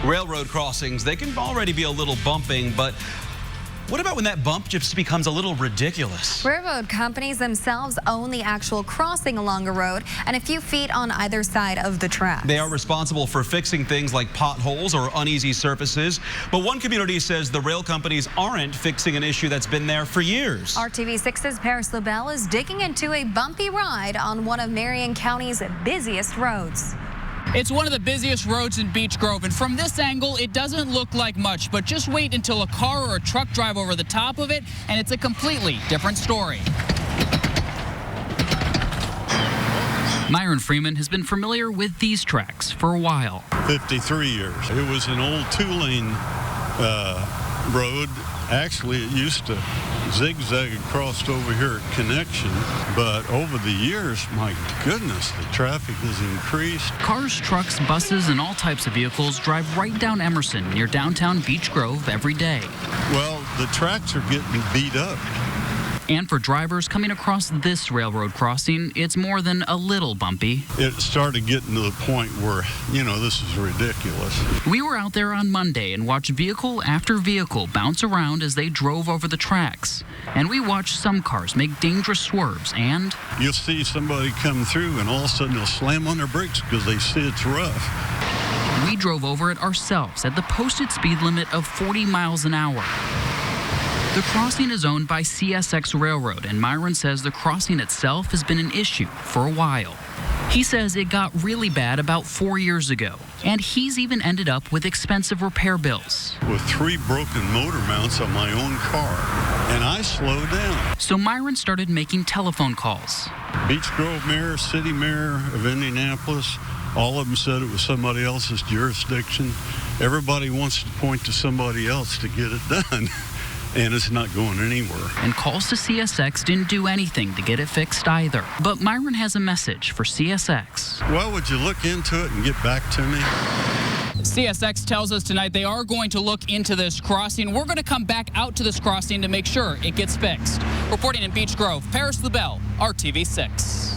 Railroad crossings, they can already be a little bumping, but what about when that bump just becomes a little ridiculous? Railroad companies themselves own the actual crossing along a road and a few feet on either side of the track. They are responsible for fixing things like potholes or uneasy surfaces. But one community says the rail companies aren't fixing an issue that's been there for years. RTV6's Paris LaBelle is digging into a bumpy ride on one of Marion County's busiest roads. It's one of the busiest roads in Beech Grove, and from this angle, it doesn't look like much, but just wait until a car or a truck drive over the top of it, and it's a completely different story. Myron Freeman has been familiar with these tracks for a while. 53 years. It was an old two-lane road. Actually, it used to zigzag across over here at Connection, but over the years, my goodness, the traffic has increased. Cars, trucks, buses, and all types of vehicles drive right down Emerson near downtown Beech Grove every day. Well, the tracks are getting beat up. And for drivers coming across this railroad crossing, it's more than a little bumpy. It started getting to the point where, this is ridiculous. We were out there on Monday and watched vehicle after vehicle bounce around as they drove over the tracks. And we watched some cars make dangerous swerves and... You'll see somebody come through and all of a sudden they'll slam on their brakes because they see it's rough. We drove over it ourselves at the posted speed limit of 40 miles an hour. The crossing is owned by CSX Railroad, and Myron says the crossing itself has been an issue for a while. He says it got really bad about 4 years ago, and he's even ended up with expensive repair bills. With 3 broken motor mounts on my own car, and I slowed down. So Myron started making telephone calls. Beech Grove Mayor, City Mayor of Indianapolis, all of them said it was somebody else's jurisdiction. Everybody wants to point to somebody else to get it done. And it's not going anywhere. And calls to CSX didn't do anything to get it fixed either. But Myron has a message for CSX. Well, would you look into it and get back to me? CSX tells us tonight they are going to look into this crossing. We're going to come back out to this crossing to make sure it gets fixed. Reporting in Beech Grove, Paris LaBelle, RTV6.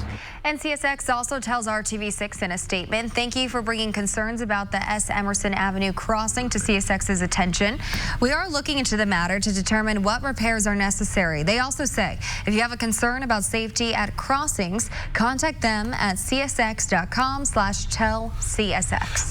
And CSX also tells RTV6 in a statement, thank you for bringing concerns about the S. Emerson Avenue crossing to CSX's attention. We are looking into the matter to determine what repairs are necessary. They also say if you have a concern about safety at crossings, contact them at csx.com/tellcsx.